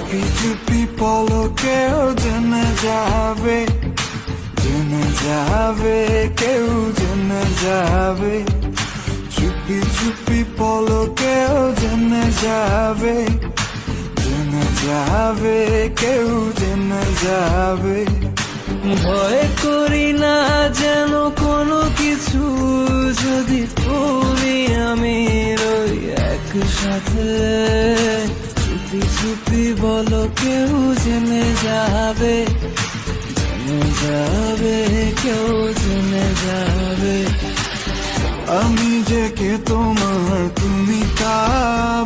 চুপি চুপি পলকেও জেনে যাবে, জেনে যাবে, কেউ জেনে যাবে। চুপি চুপি পলকেও জেনে যাবে, জেনে যাবে, কেউ জেনে যাবে। ভয় করি না যেন কোনো কিছু, যদি তুমি আমি রই একসাথে। চুপি চুপি বলো কেউ জেনে যাবে, জেনে যাবে, কেউ জেনে যাবে। আমি যে কে তোমার, তুমি তার,